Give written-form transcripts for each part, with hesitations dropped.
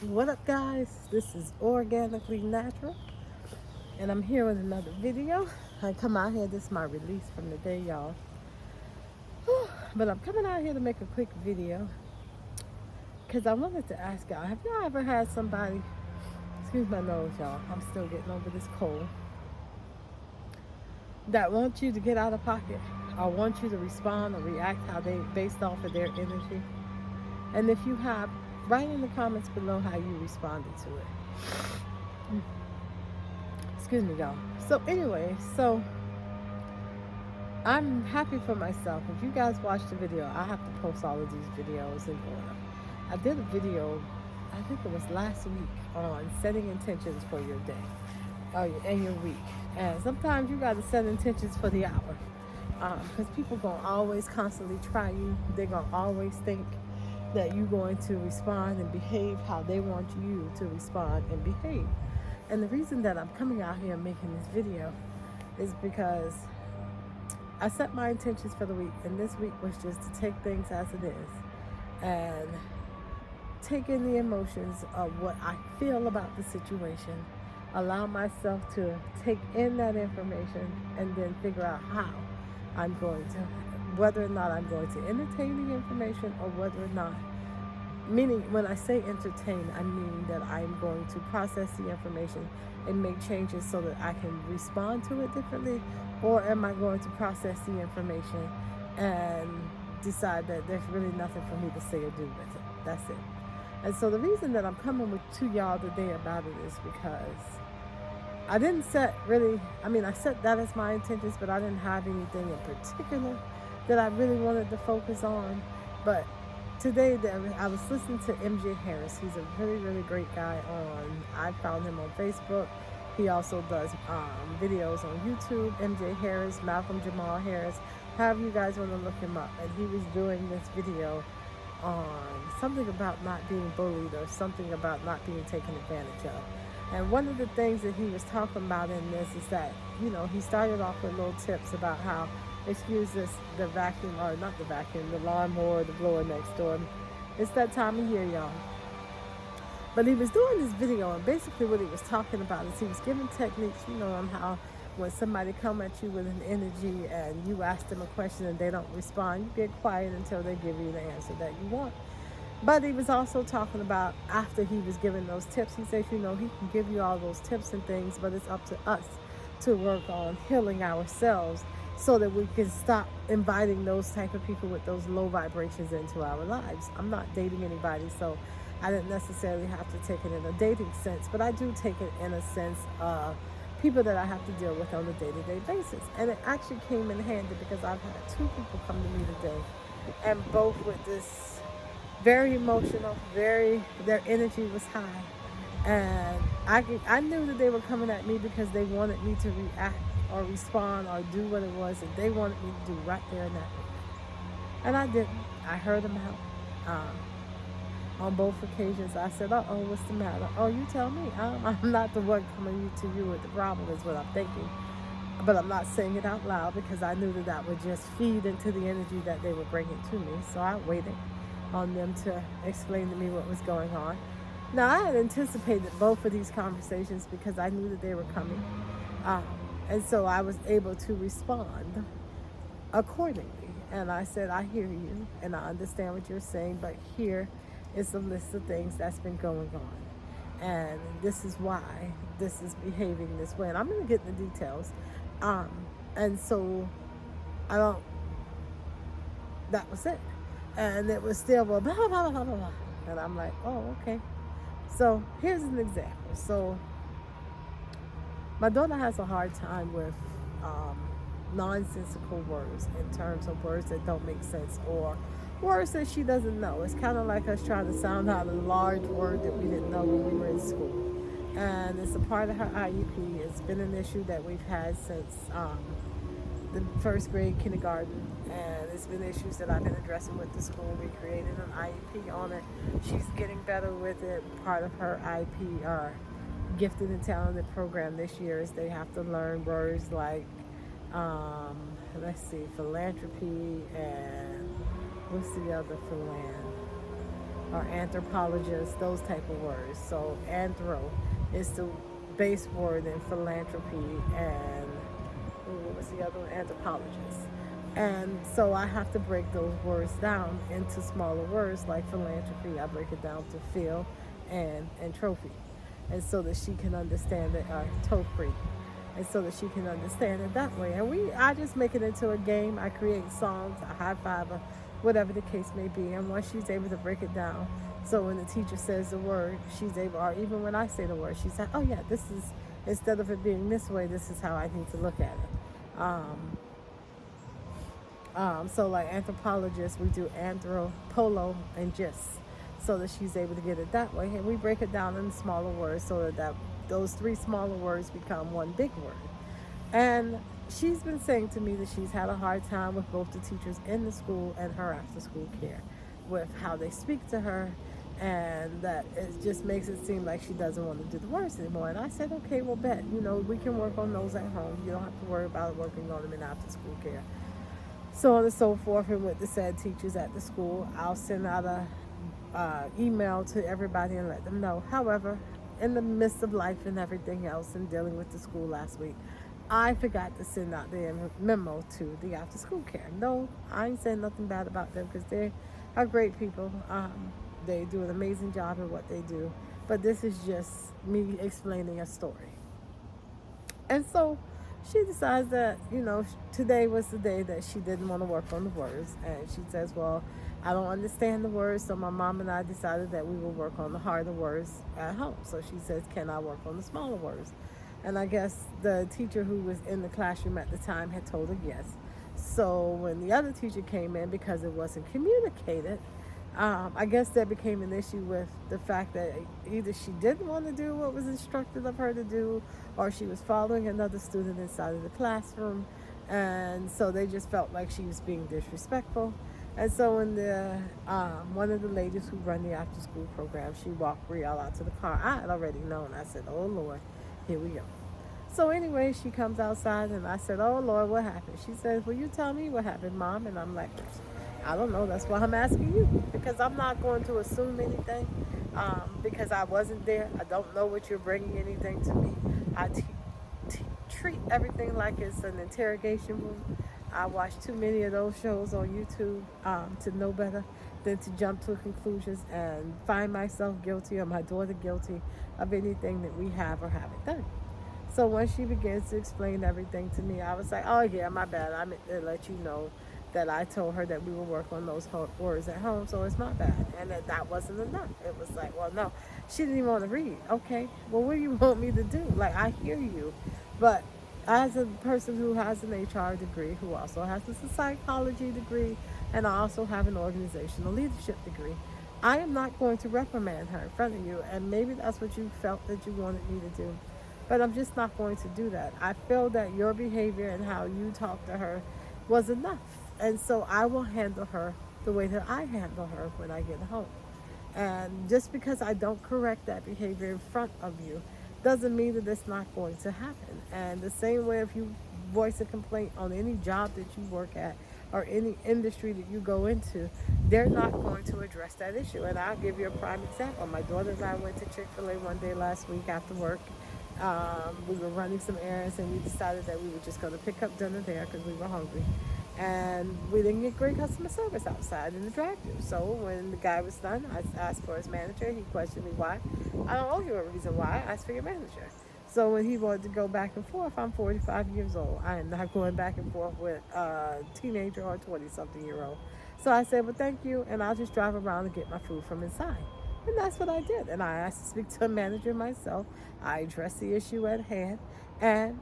What up, guys? This is Organically Natural, and I'm here with another video. I come out here, this is my release from the day, y'all. But I'm coming out here to make a quick video because I wanted to ask y'all, have y'all ever had somebody, excuse my nose, y'all, I'm still getting over this cold, that wants you to get out of pocket or want you to respond or react how they, based off of their energy? And if you have, write in the comments below how you responded to it. Excuse me, y'all. So anyway, I'm happy for myself. If you guys watch the video, I have to post all of these videos in order. I did a video, I think it was last week, on setting intentions for your day and your week. And sometimes you got to set intentions for the hour, because people gonna always constantly try you. They're gonna always think that you're going to respond and behave how they want you to respond and behave. And the reason that I'm coming out here and making this video is because I set my intentions for the week, and this week was just to take things as it is and take in the emotions of what I feel about the situation, allow myself to take in that information, and then figure out how I'm going to, whether or not I'm going to entertain the information or whether or not, meaning when I say entertain, I mean that I'm going to process the information and make changes so that I can respond to it differently, or am I going to process the information and decide that there's really nothing for me to say or do with it. That's it. And so the reason that I'm coming to y'all today about it is because I didn't set really, I set that as my intentions, but I didn't have anything in particular that I really wanted to focus on. But today I was listening to MJ Harris. He's a really, really great guy I found him on Facebook. He also does videos on YouTube. MJ Harris, Malcolm Jamal Harris, however you guys want to look him up. And he was doing this video on something about not being bullied or something about not being taken advantage of. And one of the things that he was talking about in this is that, he started off with little tips about how, excuse this, the vacuum, or not the vacuum, the lawnmower, the blower next door. It's that time of year, y'all. But he was doing this video, and basically what he was talking about is he was giving techniques, on how when somebody come at you with an energy and you ask them a question and they don't respond, you get quiet until they give you the answer that you want. But he was also talking about, after he was giving those tips, he says, he can give you all those tips and things, but it's up to us to work on healing ourselves so that we can stop inviting those type of people with those low vibrations into our lives. I'm not dating anybody, so I didn't necessarily have to take it in a dating sense, but I do take it in a sense of people that I have to deal with on a day-to-day basis. And it actually came in handy because I've had two people come to me today, and both with this very emotional, their energy was high. And I knew that they were coming at me because they wanted me to react or respond or do what it was that they wanted me to do right there and that. And I didn't. I heard them out. On both occasions, I said, "Uh-oh, what's the matter? Oh, you tell me. I'm not the one coming to you with the problem," is what I'm thinking. But I'm not saying it out loud because I knew that that would just feed into the energy that they were bringing to me. So I waited on them to explain to me what was going on. Now, I had anticipated both of these conversations because I knew that they were coming. And so I was able to respond accordingly. And I said, I hear you and I understand what you're saying, but here is a list of things that's been going on. And this is why this is behaving this way. And I'm going to get in the details. And so I don't, that was it. And it was still blah, blah, blah, blah, blah. And I'm like, oh, okay. So here's an example. So my daughter has a hard time with nonsensical words, in terms of words that don't make sense or words that she doesn't know. It's kind of like us trying to sound out a large word that we didn't know when we were in school. And it's a part of her IEP. It's been an issue that we've had since the first grade, kindergarten, and it's been issues that I've been addressing with the school. We created an IEP on it. She's getting better with it. Part of her IEP, gifted and talented program this year, is they have to learn words like, let's see, philanthropy, and what's the other philan? or anthropologist, those type of words. So anthro is the base word in philanthropy, and what was the other one? Anthropologist. And so I have to break those words down into smaller words like philanthropy. I break it down to phil and trophy. And so that she can understand it, trophy. And so that she can understand it that way. And I just make it into a game. I create songs, I high five her, whatever the case may be. And once she's able to break it down, so when the teacher says the word, she's able, or even when I say the word, she's like, oh yeah, this is, instead of it being this way, this is how I need to look at it. So like anthropologists, we do anthropolo and gist, so that she's able to get it that way. And we break it down in smaller words so that those three smaller words become one big word. And she's been saying to me that she's had a hard time with both the teachers in the school and her after school care, with how they speak to her, and that it just makes it seem like she doesn't want to do the words anymore. And I said, okay, well, bet, we can work on those at home. You don't have to worry about working on them in after school care. So on and so forth. And with the said teachers at the school, I'll send out a email to everybody and let them know. However, in the midst of life and everything else and dealing with the school last week, I forgot to send out the memo to the after school care. No, I ain't saying nothing bad about them because they are great people. They do an amazing job in what they do. But this is just me explaining a story. And so she decides that, today was the day that she didn't want to work on the words. And she says, well, I don't understand the words, so my mom and I decided that we will work on the harder words at home. So she says, can I work on the smaller words? And I guess the teacher who was in the classroom at the time had told her yes. So when the other teacher came in, because it wasn't communicated, I guess there became an issue with the fact that either she didn't want to do what was instructed of her to do, or she was following another student inside of the classroom. And so they just felt like she was being disrespectful. And so when one of the ladies who run the after school program, she walked Brielle out to the car. I had already known. I said, oh Lord, here we go. So anyway, she comes outside and I said, oh Lord, what happened? She says, will you tell me what happened, Mom? And I'm like, I don't know. That's why I'm asking you, because I'm not going to assume anything, because I wasn't there. I don't know what you're bringing anything to me. I treat everything like it's an interrogation room. I watch too many of those shows on YouTube to know better than to jump to conclusions and find myself guilty or my daughter guilty of anything that we have or haven't done. So when she begins to explain everything to me, I was like, oh yeah, my bad. I meant to let you know that I told her that we would work on those words at home, so it's not bad. And that wasn't enough. It was like, well, no, she didn't even want to read. Okay, well, what do you want me to do? Like, I hear you, but as a person who has an HR degree, who also has a psychology degree, and I also have an organizational leadership degree, I am not going to reprimand her in front of you. And maybe that's what you felt that you wanted me to do, but I'm just not going to do that. I feel that your behavior and how you talk to her was enough. And so I will handle her the way that I handle her when I get home. And just because I don't correct that behavior in front of you doesn't mean that it's not going to happen. And the same way, if you voice a complaint on any job that you work at or any industry that you go into, they're not going to address that issue. And I'll give you a prime example. My daughter and I went to Chick-fil-A one day last week after work. We were running some errands, and we decided that we were just going to pick up dinner there because we were hungry. And we didn't get great customer service outside in the drive-thru. So when the guy was done, I asked for his manager. He questioned me why. I don't owe you a reason why. I asked for your manager. So when he wanted to go back and forth, I'm 45 years old. I am not going back and forth with a teenager or a 20-something-year-old. So I said, well, thank you, and I'll just drive around and get my food from inside. And that's what I did. And I asked to speak to a manager myself. I addressed the issue at hand, and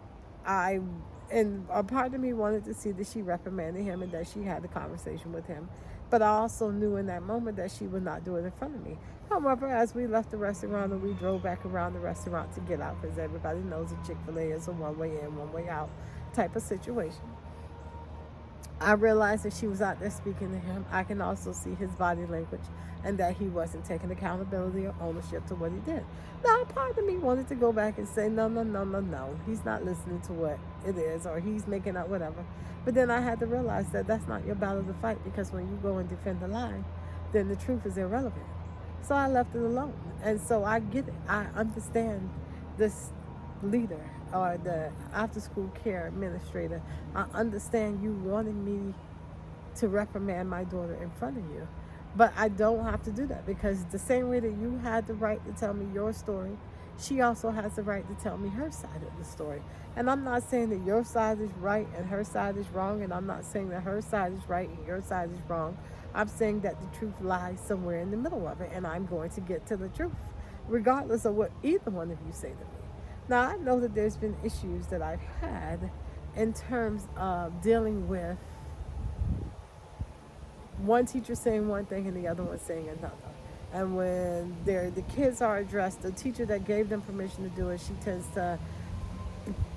a part of me wanted to see that she reprimanded him and that she had a conversation with him. But I also knew in that moment that she would not do it in front of me. However, as we left the restaurant and we drove back around the restaurant to get out, because everybody knows that Chick-fil-A is a one-way in, one-way out type of situation, I realized that she was out there speaking to him. I can also see his body language and that he wasn't taking accountability or ownership to what he did. Now, part of me wanted to go back and say, no. He's not listening to what it is, or he's making up whatever. But then I had to realize that that's not your battle to fight, because when you go and defend the lie, then the truth is irrelevant. So I left it alone. And so I get it. I understand this leader or the after school care administrator. I understand you wanting me to reprimand my daughter in front of you. But I don't have to do that, because the same way that you had the right to tell me your story, she also has the right to tell me her side of the story. And I'm not saying that your side is right and her side is wrong, and I'm not saying that her side is right and your side is wrong. I'm saying that the truth lies somewhere in the middle of it, and I'm going to get to the truth, regardless of what either one of you say to me. Now, I know that there's been issues that I've had in terms of dealing with one teacher saying one thing and the other one saying another. And when the kids are addressed, the teacher that gave them permission to do it, she tends to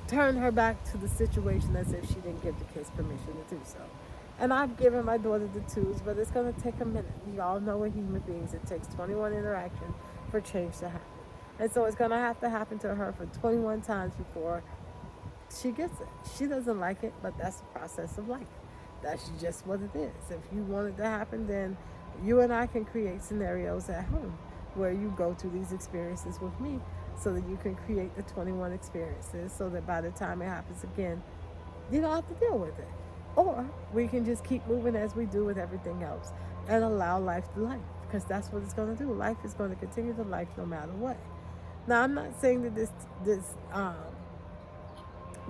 turn her back to the situation as if she didn't give the kids permission to do so. And I've given my daughter the tools, but it's going to take a minute. We all know we're human beings. It takes 21 interactions for change to happen. And so it's going to have to happen to her for 21 times before she gets it. She doesn't like it, but that's the process of life. That's just what it is. If you want it to happen, then you and I can create scenarios at home where you go through these experiences with me, so that you can create the 21 experiences, so that by the time it happens again, you don't have to deal with it. Or we can just keep moving as we do with everything else and allow life to life, because that's what it's going to do. Life is going to continue to life no matter what. Now, I'm not saying that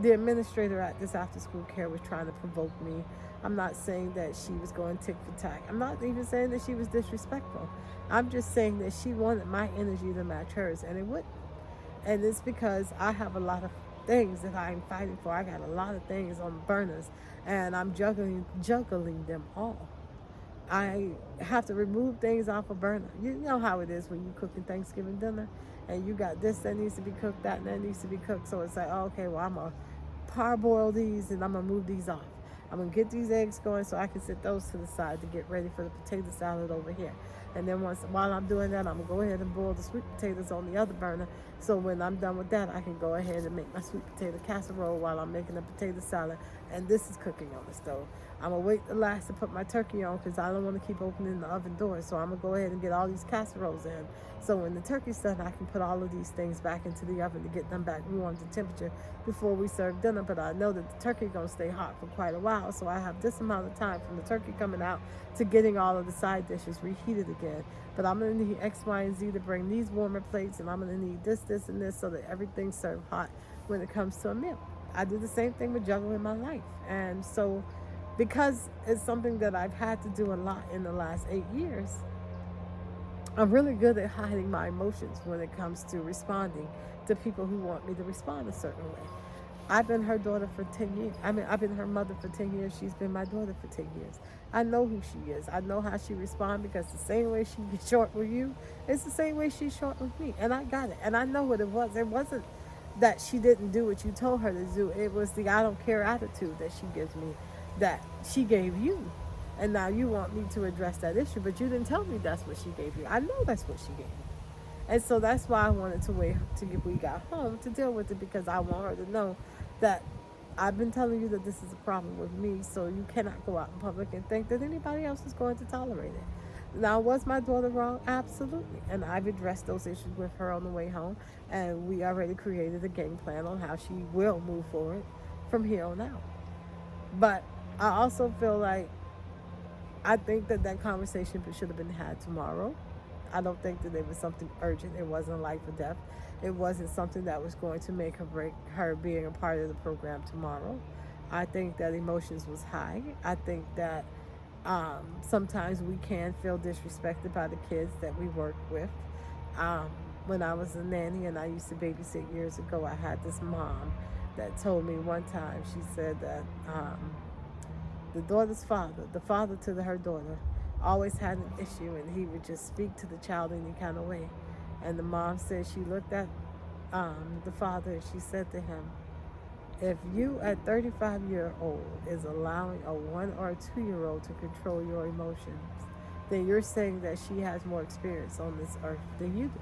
the administrator at this after school care was trying to provoke me. I'm not saying that she was going tick for tack. I'm not even saying that she was disrespectful. I'm just saying that she wanted my energy to match hers, and it wouldn't. And it's because I have a lot of things that I'm fighting for. I got a lot of things on burners, and I'm juggling them all. I have to remove things off a burner. You know how it is when you cooking Thanksgiving dinner, and you got this that needs to be cooked, that and that needs to be cooked. So it's like, oh, okay, well, I'm gonna parboil these and I'm gonna move these off. I'm gonna get these eggs going so I can set those to the side to get ready for the potato salad over here. And then while I'm doing that, I'm gonna go ahead and boil the sweet potatoes on the other burner. So when I'm done with that, I can go ahead and make my sweet potato casserole while I'm making the potato salad. And this is cooking on the stove. I'm gonna wait the last to put my turkey on, because I don't want to keep opening the oven door. So I'm gonna go ahead and get all these casseroles in. So when the turkey's done, I can put all of these things back into the oven to get them back warm to temperature before we serve dinner. But I know that the turkey gonna stay hot for quite a while, so I have this amount of time from the turkey coming out to getting all of the side dishes reheated again. But I'm gonna need X, Y, and Z to bring these warmer plates, and I'm gonna need this, and this, so that everything's served hot when it comes to a meal. I do the same thing with juggling my life. And so, because it's something that I've had to do a lot in the last 8 years, I'm really good at hiding my emotions when it comes to responding to people who want me to respond a certain way. I've been her daughter for 10 years. I've been her mother for 10 years. She's been my daughter for 10 years. I know who she is. I know how she responds, because the same way she gets short with you, it's the same way she's short with me. And I got it. And I know what it was. It wasn't that she didn't do what you told her to do. It was the I don't care attitude that she gives me, that she gave you. And now you want me to address that issue, but you didn't tell me that's what she gave you. I know that's what she gave you. And so that's why I wanted to wait till we got home to deal with it, because I want her to know that I've been telling you that this is a problem with me, so you cannot go out in public and think that anybody else is going to tolerate it. Now, was my daughter wrong? Absolutely. And I've addressed those issues with her on the way home, and we already created a game plan on how she will move forward from here on out. But I also feel like I think that conversation should have been had tomorrow. I don't think that it was something urgent. It wasn't life or death. It wasn't something that was going to make or break her being a part of the program tomorrow. I think that emotions was high. I think that sometimes we can feel disrespected by the kids that we work with. Um, when I was a nanny and I used to babysit years ago, I had this mom that told me one time, she said that the daughter's father, the father to her daughter, always had an issue, and he would just speak to the child in any kind of way. And the mom said she looked at the father and she said to him, if you at 35-year-old is allowing a 1 or a 2-year-old to control your emotions, then you're saying that she has more experience on this earth than you do.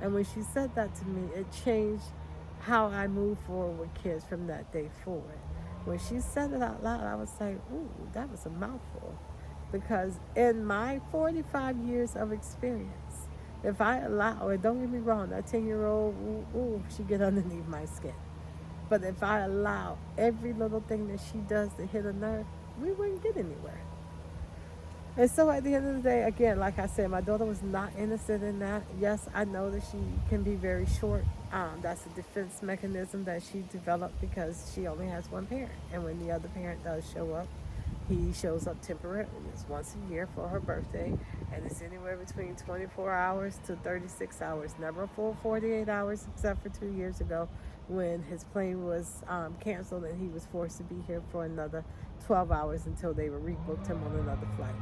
And when she said that to me, it changed how I move forward with kids from that day forward. When she said it out loud, I was like, ooh, that was a mouthful. Because in my 45 years of experience, if I allow it, don't get me wrong, that 10-year-old, she get underneath my skin. But if I allow every little thing that she does to hit a nerve, we wouldn't get anywhere. And so at the end of the day, again, like I said, my daughter was not innocent in that. Yes, I know that she can be very short. That's a defense mechanism that she developed because she only has one parent. And when the other parent does show up, he shows up temporarily. It's once a year for her birthday, and it's anywhere between 24 hours to 36 hours. Never a full 48 hours, except for 2 years ago when his plane was canceled and he was forced to be here for another 12 hours until they rebooked him on another flight.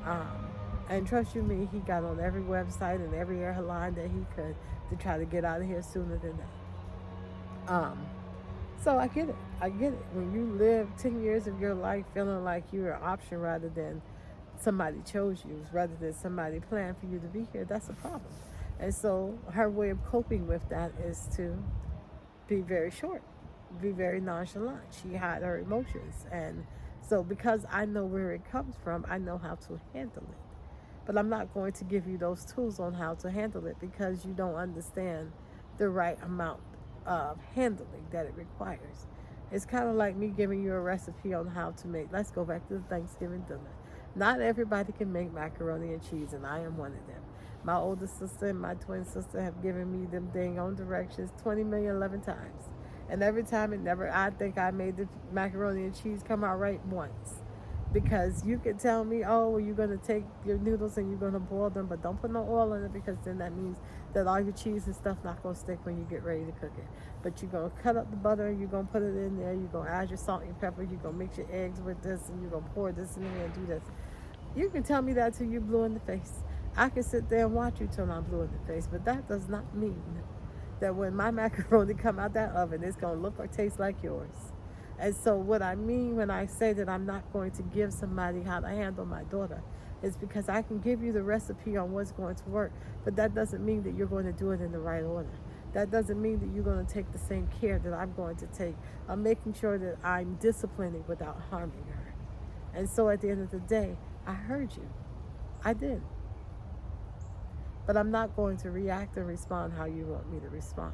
Um, and trust you me, he got on every website and every airline that he could to try to get out of here sooner than that. So I get it. I get it. When you live 10 years of your life feeling like you're an option rather than somebody chose you, rather than somebody planned for you to be here, that's a problem. And so her way of coping with that is to be very short, be very nonchalant. She hid her emotions. And so because I know where it comes from, I know how to handle it. But I'm not going to give you those tools on how to handle it because you don't understand the right amount of handling that it requires. It's kind of like me giving you a recipe on how to make, let's go back to the Thanksgiving dinner. Not everybody can make macaroni and cheese, and I am one of them. My older sister and my twin sister have given me them dang on directions 20 million 11 times. And every time it never, I think I made the macaroni and cheese come out right once. Because you could tell me, oh, well, you're going to take your noodles and you're going to boil them, but don't put no oil in it because then that means that all your cheese and stuff not going to stick when you get ready to cook it. But you're going to cut up the butter, you're going to put it in there, you're going to add your salt and your pepper, you're going to mix your eggs with this, and you're going to pour this in there and do this. You can tell me that till you're blue in the face. I can sit there and watch you till I'm blue in the face, but that does not mean that when my macaroni come out that oven, it's going to look or taste like yours. And so what I mean when I say that I'm not going to give somebody how to handle my daughter is because I can give you the recipe on what's going to work, but that doesn't mean that you're going to do it in the right order. That doesn't mean that you're going to take the same care that I'm going to take. I'm making sure that I'm disciplining without harming her. And so at the end of the day, I heard you. I did. But I'm not going to react and respond how you want me to respond.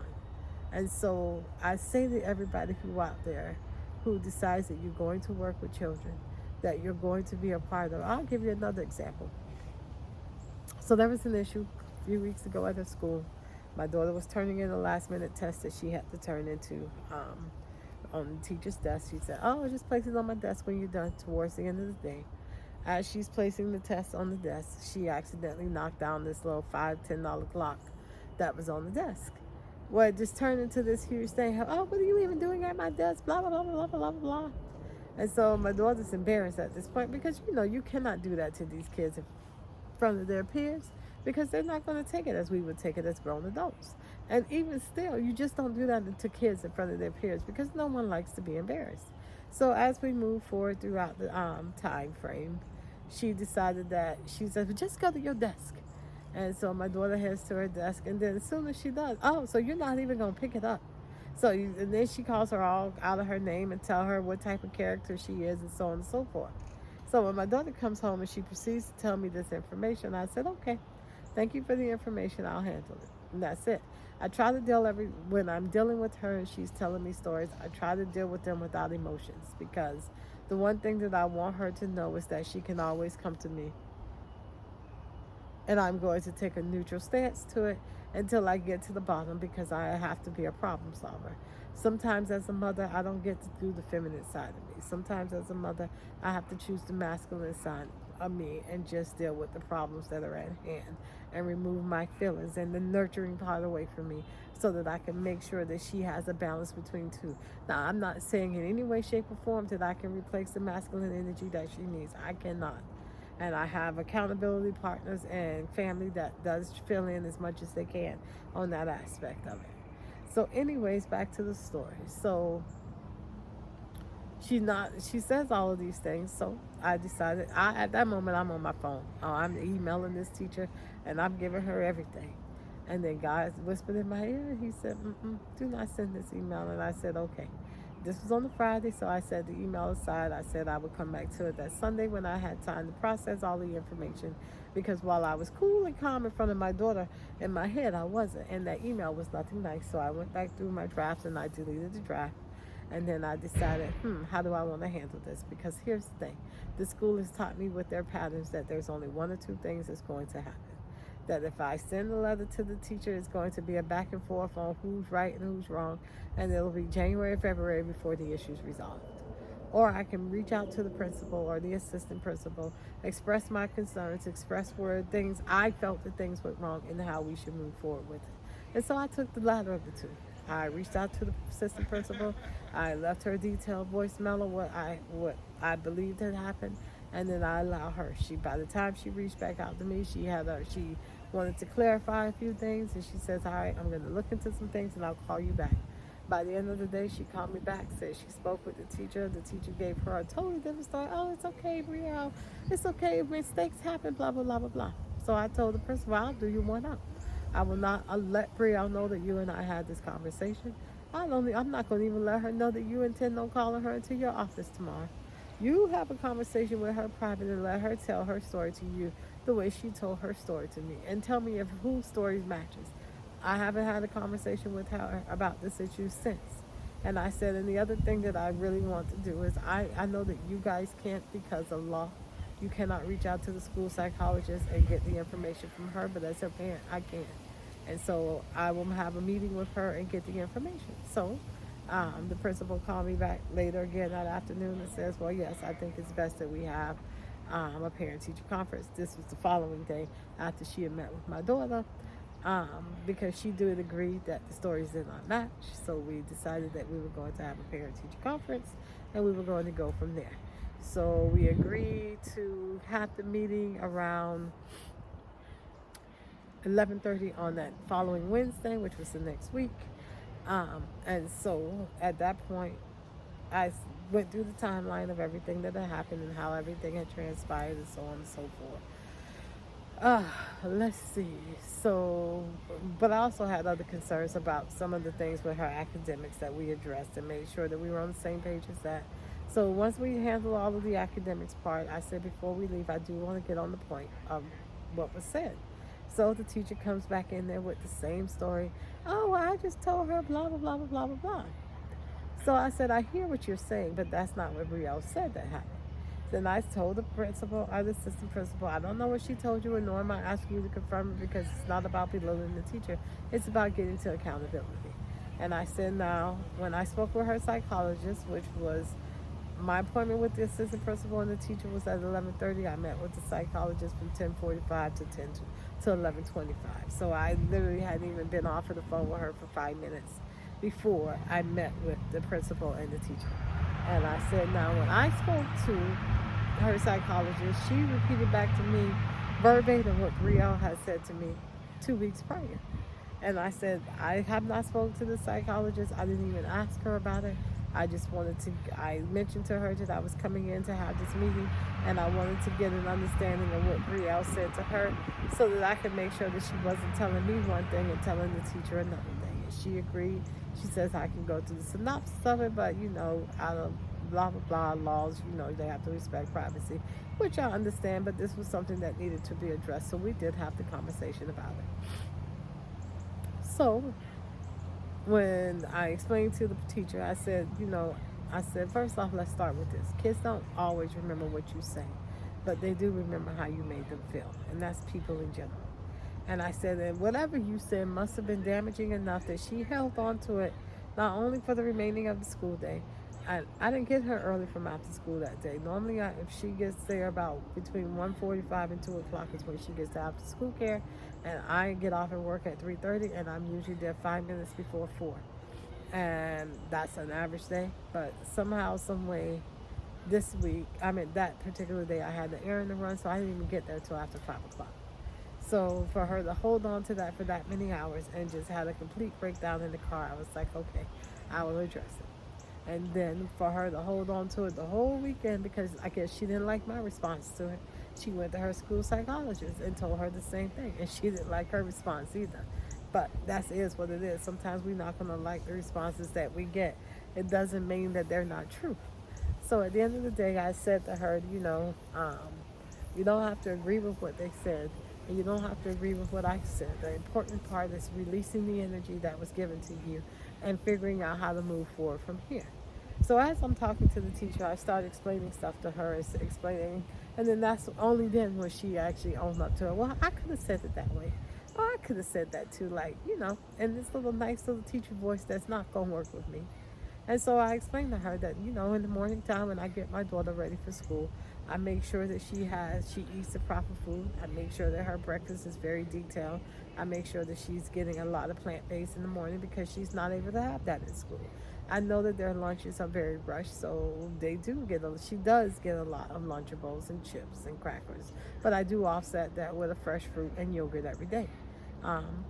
And so I say to everybody who out there who decides that you're going to work with children, that you're going to be a part of. I'll give you another example. So there was an issue a few weeks ago at a school. My daughter was turning in a last minute test that she had to turn into on the teacher's desk. She said, oh, just place it on my desk when you're done towards the end of the day. As she's placing the test on the desk, she accidentally knocked down this little $5-10 clock that was on the desk. Well, it just turned into this huge thing. Oh, what are you even doing at my desk? Blah, blah, blah, blah, blah, blah, blah. And so my daughter's embarrassed at this point because, you cannot do that to these kids in front of their peers because they're not going to take it as we would take it as grown adults. And even still, you just don't do that to kids in front of their peers because no one likes to be embarrassed. So as we move forward throughout the time frame, she decided that she said, well, just go to your desk. And so my daughter heads to her desk, and then as soon as she does, oh, so you're not even going to pick it up. And then she calls her all out of her name and tell her what type of character she is and so on and so forth. So when my daughter comes home and she proceeds to tell me this information, I said, okay, thank you for the information. I'll handle it. And that's it. I try to when I'm dealing with her and she's telling me stories, I try to deal with them without emotions because the one thing that I want her to know is that she can always come to me. And I'm going to take a neutral stance to it until I get to the bottom because I have to be a problem solver. Sometimes as a mother, I don't get to do the feminine side of me. Sometimes as a mother, I have to choose the masculine side of me and just deal with the problems that are at hand and remove my feelings and the nurturing part away from me so that I can make sure that she has a balance between two. Now, I'm not saying in any way, shape, or form that I can replace the masculine energy that she needs. I cannot. And I have accountability partners and family that does fill in as much as they can on that aspect of it. So anyways, back to the story. So she says all of these things. So I decided, at that moment, I'm on my phone. I'm emailing this teacher and I'm giving her everything. And then God whispered in my ear. He said, do not send this email. And I said, okay. this was on the Friday, so I set the email aside. I said I would come back to it that Sunday when I had time to process all the information, because while I was cool and calm in front of my daughter, in my head I wasn't, and that email was nothing nice. So I went back through my drafts and I deleted the draft. And then I decided, how do I want to handle this? Because here's the thing: the school has taught me with their patterns that there's only one or two things that's going to happen. That if I send a letter to the teacher, it's going to be a back and forth on who's right and who's wrong, and it'll be January, February before the issue's resolved. Or I can reach out to the principal or the assistant principal, express my concerns, express where things I felt that things went wrong and how we should move forward with it. And so I took the latter of the two. I reached out to the assistant principal. I left her a detailed voicemail of what I believed had happened, and then I allowed her. By the time she reached back out to me, she wanted to clarify a few things, and she says, "All right, I'm going to look into some things, and I'll call you back." By the end of the day, she called me back, said she spoke with the teacher. The teacher gave her a totally different story. "Oh, it's okay, Brielle. It's okay. Mistakes happen, blah, blah, blah, blah, blah." So I told the principal, "I'll do you one up. I will not let Brielle know that you and I had this conversation. I'm not going to even let her know that you intend on calling her into your office tomorrow. You have a conversation with her private and let her tell her story to you the way she told her story to me, and tell me if whose story matches. I haven't had a conversation with her about this issue since." And I said, and the other thing that I really want to do is I know that you guys can't, because of law, you cannot reach out to the school psychologist and get the information from her, but as a parent, I can. And so I will have a meeting with her and get the information. So the principal called me back later again that afternoon and says, "Well, yes, I think it's best that we have a parent-teacher conference." This was the following day after she had met with my daughter, because she did agree that the stories did not match. So we decided that we were going to have a parent-teacher conference, and we were going to go from there. So we agreed to have the meeting around 11:30 on that following Wednesday, which was the next week. And so at that point, I went through the timeline of everything that had happened and how everything had transpired and so on and so forth. Let's see. So, but I also had other concerns about some of the things with her academics that we addressed and made sure that we were on the same page as that. So once we handled all of the academics part, I said before we leave, I do want to get on the point of what was said. So the teacher comes back in there with the same story. "Oh, well, I just told her blah, blah, blah, blah, blah, blah, blah." So I said, "I hear what you're saying, but that's not what Brielle said that happened." Then I told the principal or the assistant principal, "I don't know what she told you, and nor am I asking you to confirm it, because it's not about belittling the teacher. It's about getting to accountability." And I said, now, when I spoke with her psychologist, which was my appointment with the assistant principal and the teacher was at 11:30. I met with the psychologist from 10:45 to 11:25. So I literally hadn't even been off of the phone with her for 5 minutes before I met with the principal and the teacher. And I said, now, when I spoke to her psychologist, she repeated back to me verbatim what Brielle had said to me 2 weeks prior. And I said, I have not spoken to the psychologist. I didn't even ask her about it. I mentioned to her that I was coming in to have this meeting, and I wanted to get an understanding of what Brielle said to her, so that I could make sure that she wasn't telling me one thing and telling the teacher another thing. And she agreed. She says I can go through the synopsis of it, but out of blah blah blah laws, they have to respect privacy, which I understand, but this was something that needed to be addressed, so we did have the conversation about it. So when I explained to the teacher, I said, first off, let's start with this. Kids don't always remember what you say, but they do remember how you made them feel, and that's people in general. And I said that whatever you said must have been damaging enough that she held on to it, not only for the remaining of the school day. I didn't get her early from after school that day. Normally, if she gets there about between 1:45 and 2 o'clock is when she gets to after school care, and I get off at work at 3:30, and I'm usually there 5 minutes before 4. And that's an average day. But somehow, some way, that particular day, I had the errand to run, so I didn't even get there till after 5 o'clock. So for her to hold on to that for that many hours and just had a complete breakdown in the car, I was like, okay, I will address it. And then for her to hold on to it the whole weekend, because I guess she didn't like my response to it, she went to her school psychologist and told her the same thing, and she didn't like her response either. But that is what it is. Sometimes we're not going to like the responses that we get, it doesn't mean that they're not true. So at the end of the day, I said to her, you don't have to agree with what they said, and you don't have to agree with what I said. The important part is releasing the energy that was given to you and figuring out how to move forward from here. So as I'm talking to the teacher, I start explaining stuff to her, explaining, and then that's only then when she actually owned up to her. Well, I could have said it that way. Oh, I could have said that too, like, in this little nice little teacher voice that's not going to work with me. And so I explained to her that, in the morning time when I get my daughter ready for school, I make sure that she eats the proper food. I make sure that her breakfast is very detailed. I make sure that she's getting a lot of plant-based in the morning because she's not able to have that in school. I know that their lunches are very rushed, so she does get a lot of Lunchables and chips and crackers. But I do offset that with a fresh fruit and yogurt every day. Um,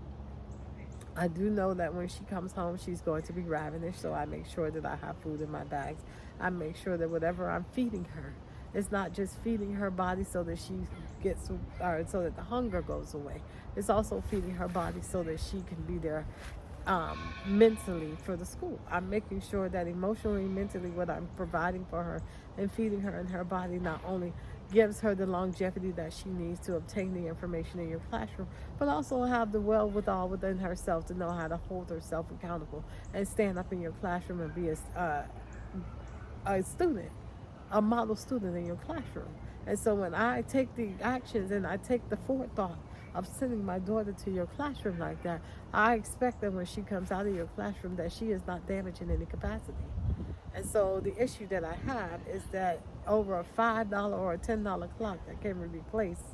I do know that when she comes home, she's going to be ravenous, so I make sure that I have food in my bags. I make sure that whatever I'm feeding her, it's not just feeding her body so that she gets, or so that the hunger goes away. It's also feeding her body so that she can be there mentally for the school. I'm making sure that emotionally, mentally, what I'm providing for her and feeding her in her body not only gives her the longevity that she needs to obtain the information in your classroom, but also have the wherewithal within herself to know how to hold herself accountable and stand up in your classroom and be a student, a model student in your classroom. And so when I take the actions and I take the forethought of sending my daughter to your classroom like that, I expect that when she comes out of your classroom that she is not damaged in any capacity. And so the issue that I have is that over a $5 or a $10 clock that can be replaced,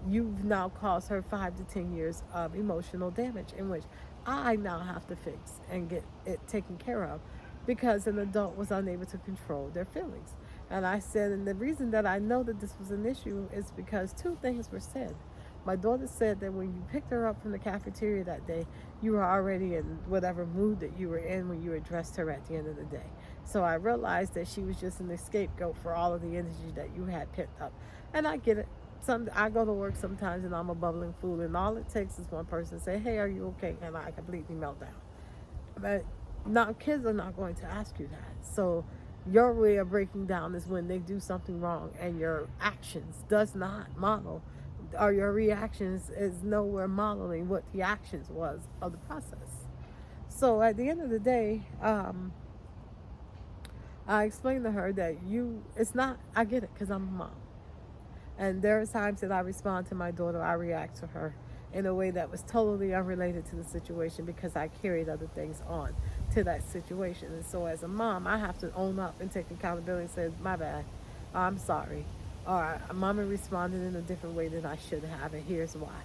you've now caused her 5 to 10 years of emotional damage in which I now have to fix and get it taken care of because an adult was unable to control their feelings. And I said, and the reason that I know that this was an issue is because two things were said. My daughter said that when you picked her up from the cafeteria that day, you were already in whatever mood that you were in when you addressed her at the end of the day. So I realized that she was just an scapegoat for all of the energy that you had pent up. And I get it. I go to work sometimes and I'm a bubbling fool, and all it takes is one person to say, "Hey, are you okay?" and I completely melt down. But now kids are not going to ask you that. So your way of breaking down is when they do something wrong and your actions does not model, or your reactions is nowhere modeling what the actions was of the process. So at the end of the day, I explained to her that I get it because I'm a mom. And there are times that I respond to my daughter, I react to her in a way that was totally unrelated to the situation because I carried other things on to that situation. And so as a mom, I have to own up and take accountability and say, my bad, I'm sorry. Or mama responded in a different way than I should have, and here's why.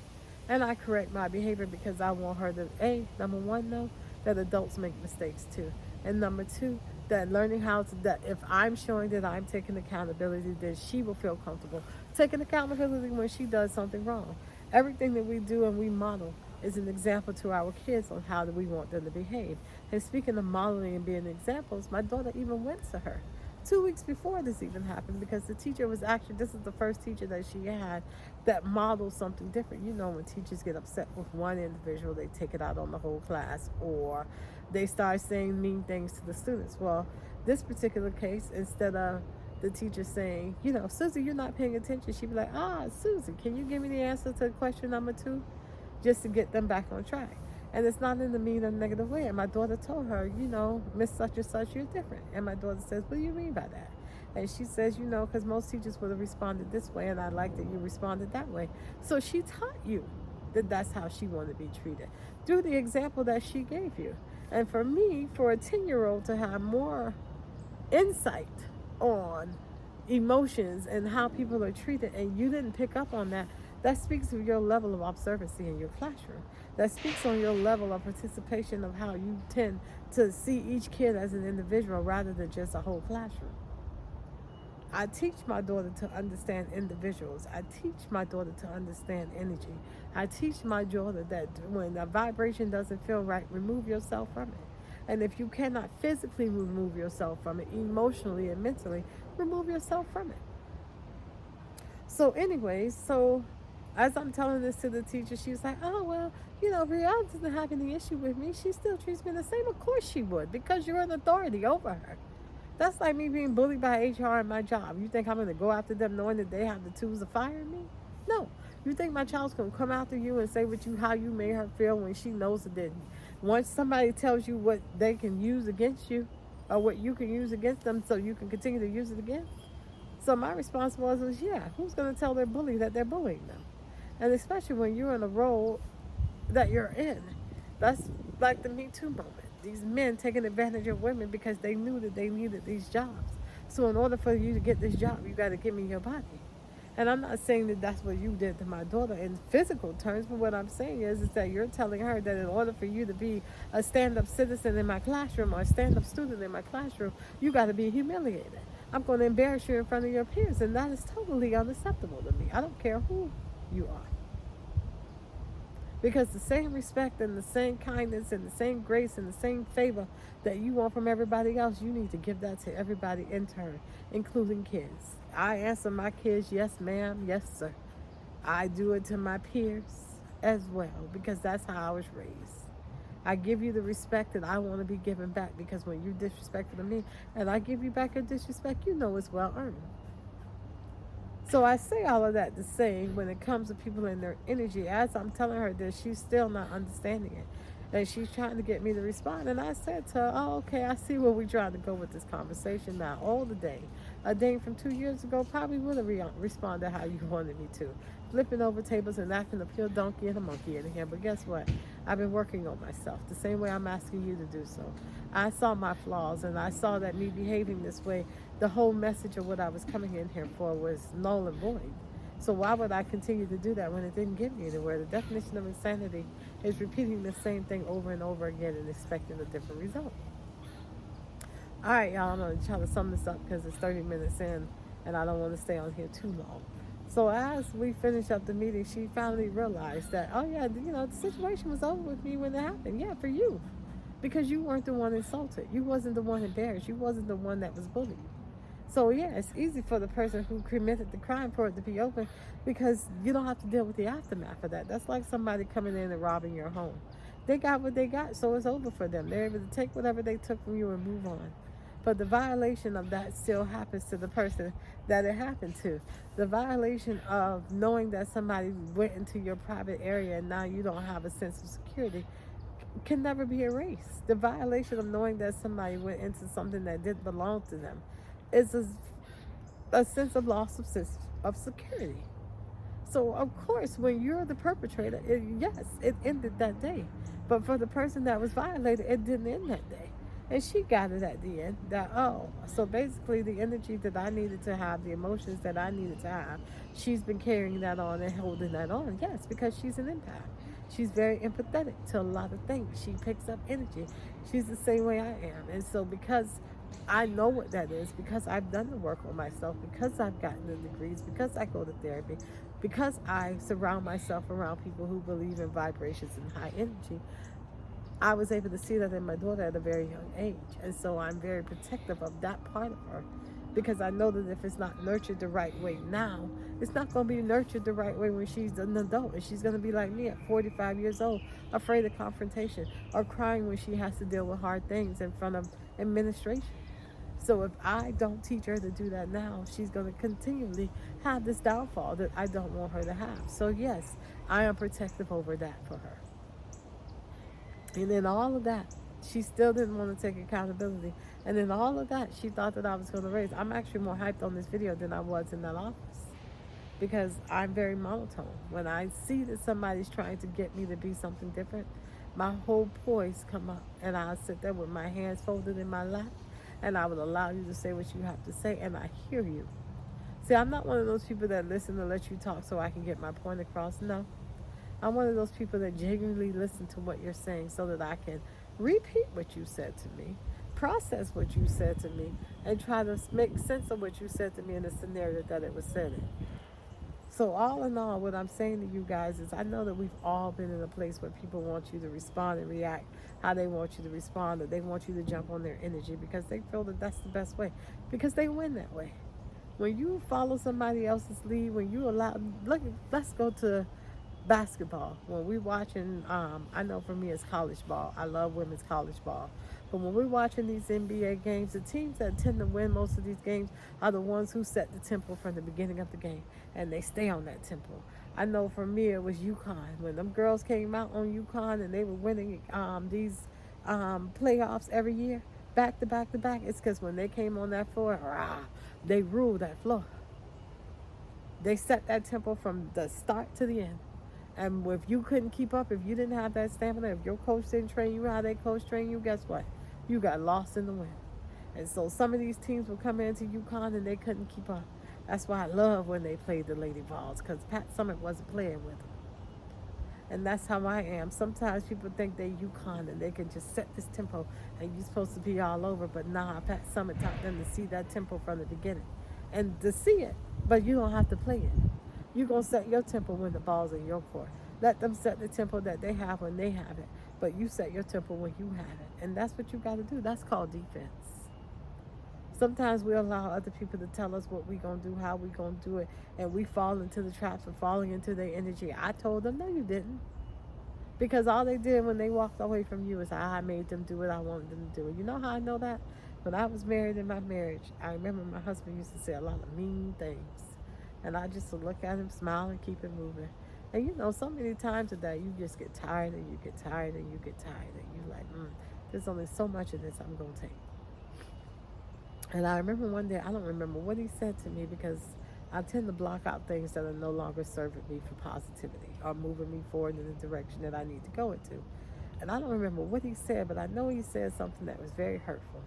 And I correct my behavior because I want her to, number one, know that adults make mistakes too. And number two, that learning that if I'm showing that I'm taking accountability, then she will feel comfortable taking accountability when she does something wrong. Everything that we do and we model is an example to our kids on how we want them to behave. And speaking of modeling and being examples, my daughter even went to her 2 weeks before this even happened because the teacher was actually, this is the first teacher that she had that modeled something different. When teachers get upset with one individual, they take it out on the whole class, or they start saying mean things to the students. Well, this particular case, instead of the teacher saying, "Susie, you're not paying attention," she'd be like, "Susie, can you give me the answer to question number 2?" Just to get them back on track. And it's not in the mean or negative way. And my daughter told her, "Miss such and such, you're different." And my daughter says, "What do you mean by that?" And she says, because most teachers would have responded this way, and I like that you responded that way. So she taught you that that's how she wanted to be treated through the example that she gave you. And for me, for a 10-year-old to have more insight on emotions and how people are treated, and you didn't pick up on that, that speaks of your level of observancy in your classroom. That speaks on your level of participation of how you tend to see each kid as an individual rather than just a whole classroom. I teach my daughter to understand individuals. I teach my daughter to understand energy. I teach my daughter that when a vibration doesn't feel right, remove yourself from it. And if you cannot physically remove yourself from it, emotionally and mentally, remove yourself from it. So anyways, As I'm telling this to the teacher, she was like, oh, well, Brianna doesn't have any issue with me. She still treats me the same. Of course she would, because you're an authority over her. That's like me being bullied by HR in my job. You think I'm going to go after them knowing that they have the tools to fire me? No. You think my child's going to come after you and say what you how you made her feel when she knows it didn't? Once somebody tells you what they can use against you or what you can use against them so you can continue to use it again? So my response was yeah, who's going to tell their bully that they're bullying them? And especially when you're in a role that you're in. That's like the Me Too moment. These men taking advantage of women because they knew that they needed these jobs. So in order for you to get this job, you got to give me your body. And I'm not saying that that's what you did to my daughter in physical terms, but what I'm saying is that you're telling her that in order for you to be a stand-up citizen in my classroom or a stand-up student in my classroom, you got to be humiliated. I'm going to embarrass you in front of your peers, and that is totally unacceptable to me. I don't care who you are. Because the same respect and the same kindness and the same grace and the same favor that you want from everybody else, you need to give that to everybody in turn, including kids. I answer my kids, yes, ma'am, yes, sir. I do it to my peers as well because that's how I was raised. I give you the respect that I want to be given back because when you disrespected me and I give you back your disrespect, you know it's well earned. So I say all of that to say when it comes to people and their energy, as I'm telling her this, she's still not understanding it. And she's trying to get me to respond. And I said to her, oh, okay, I see where we're trying to go with this conversation now. All the day. A dame from 2 years ago probably would have responded how you wanted me to. Flipping over tables and acting a pure donkey and a monkey in here. But guess what? I've been working on myself the same way I'm asking you to do so. I saw my flaws and I saw that me behaving this way, the whole message of what I was coming in here for was null and void. So why would I continue to do that when it didn't get me anywhere? The definition of insanity is repeating the same thing over and over again and expecting a different result. All right, y'all, I'm going to try to sum this up because it's 30 minutes in and I don't want to stay on here too long. So as we finished up the meeting, she finally realized that, oh yeah, the situation was over with me when it happened. Yeah, for you. Because you weren't the one insulted. You wasn't the one embarrassed. You wasn't the one that was bullied. So yeah, it's easy for the person who committed the crime for it to be open because you don't have to deal with the aftermath of that. That's like somebody coming in and robbing your home. They got what they got, so it's over for them. They're able to take whatever they took from you and move on. But the violation of that still happens to the person that it happened to. The violation of knowing that somebody went into your private area and now you don't have a sense of security can never be erased. The violation of knowing that somebody went into something that didn't belong to them is a sense of loss of security. So, of course, when you're the perpetrator, yes, it ended that day. But for the person that was violated, it didn't end that day. And she got it at the end that, oh, so basically the energy that I needed to have, the emotions that I needed to have, she's been carrying that on and holding that on. Yes, because she's an empath. She's very empathetic to a lot of things. She picks up energy. She's the same way I am. And so because I know what that is, because I've done the work on myself, because I've gotten the degrees, because I go to therapy, because I surround myself around people who believe in vibrations and high energy, I was able to see that in my daughter at a very young age. And so I'm very protective of that part of her because I know that if it's not nurtured the right way now, it's not going to be nurtured the right way when she's an adult. And she's going to be like me at 45 years old, afraid of confrontation or crying when she has to deal with hard things in front of administration. So if I don't teach her to do that now, she's going to continually have this downfall that I don't want her to have. So yes, I am protective over that for her. And in all of that, she still didn't want to take accountability. And in all of that, she thought that I was going to raise. I'm actually more hyped on this video than I was in that office because I'm very monotone. When I see that somebody's trying to get me to be something different, my whole poise come up and I'll sit there with my hands folded in my lap and I will allow you to say what you have to say and I hear you. See, I'm not one of those people that listen to let you talk so I can get my point across. No. I'm one of those people that genuinely listen to what you're saying so that I can repeat what you said to me, process what you said to me, and try to make sense of what you said to me in the scenario that it was said in. So all in all, what I'm saying to you guys is I know that we've all been in a place where people want you to respond and react how they want you to respond, or they want you to jump on their energy because they feel that that's the best way, because they win that way. When you follow somebody else's lead, when you allow, look, let's go to basketball. When we watching, I know for me it's college ball. I love women's college ball. But when we're watching these NBA games, the teams that tend to win most of these games are the ones who set the tempo from the beginning of the game, and they stay on that tempo. I know for me it was UConn. When them girls came out on UConn and they were winning these playoffs every year, back to back to back, it's because when they came on that floor, rah, they ruled that floor. They set that tempo from the start to the end. And if you couldn't keep up, if you didn't have that stamina, if your coach didn't train you how they coach train you, guess what? You got lost in the wind. And so some of these teams would come into UConn and they couldn't keep up. That's why I love when they played the Lady Vols, because Pat Summitt wasn't playing with them. And that's how I am. Sometimes people think they UConn and they can just set this tempo and you're supposed to be all over. But nah, Pat Summitt taught them to see that tempo from the beginning and to see it. But you don't have to play it. You're going to set your tempo when the ball's in your court. Let them set the tempo that they have when they have it. But you set your tempo when you have it. And that's what you got to do. That's called defense. Sometimes we allow other people to tell us what we're going to do, how we're going to do it, and we fall into the traps of falling into their energy. I told them, no, you didn't. Because all they did when they walked away from you is I made them do what I wanted them to do. You know how I know that? When I was married in my marriage, I remember my husband used to say a lot of mean things. And I just would look at him, smile, and keep it moving. And you know, so many times of that, you just get tired and you get tired and you get tired. And you're like, there's only so much of this I'm going to take. And I remember one day, I don't remember what he said to me because I tend to block out things that are no longer serving me for positivity or moving me forward in the direction that I need to go into. And I don't remember what he said, but I know he said something that was very hurtful.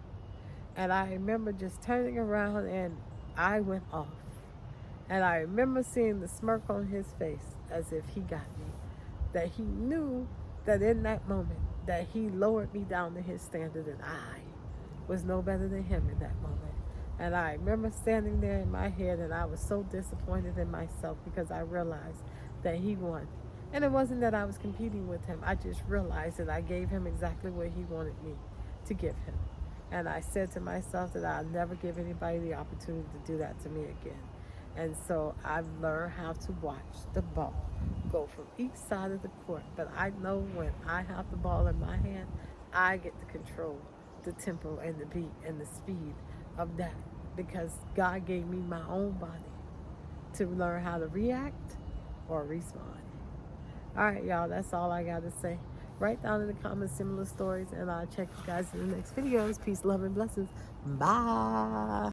And I remember just turning around and I went off. And I remember seeing the smirk on his face as if he got me. That he knew that in that moment that he lowered me down to his standard and I was no better than him in that moment. And I remember standing there in my head and I was so disappointed in myself because I realized that he won. And it wasn't that I was competing with him. I just realized that I gave him exactly what he wanted me to give him. And I said to myself that I'll never give anybody the opportunity to do that to me again. And so I've learned how to watch the ball go from each side of the court. But I know when I have the ball in my hand, I get to control the tempo and the beat and the speed of that because God gave me my own body to learn how to react or respond. All right, y'all, that's all I got to say. Write down in the comments similar stories, and I'll check you guys in the next videos. Peace, love, and blessings. Bye.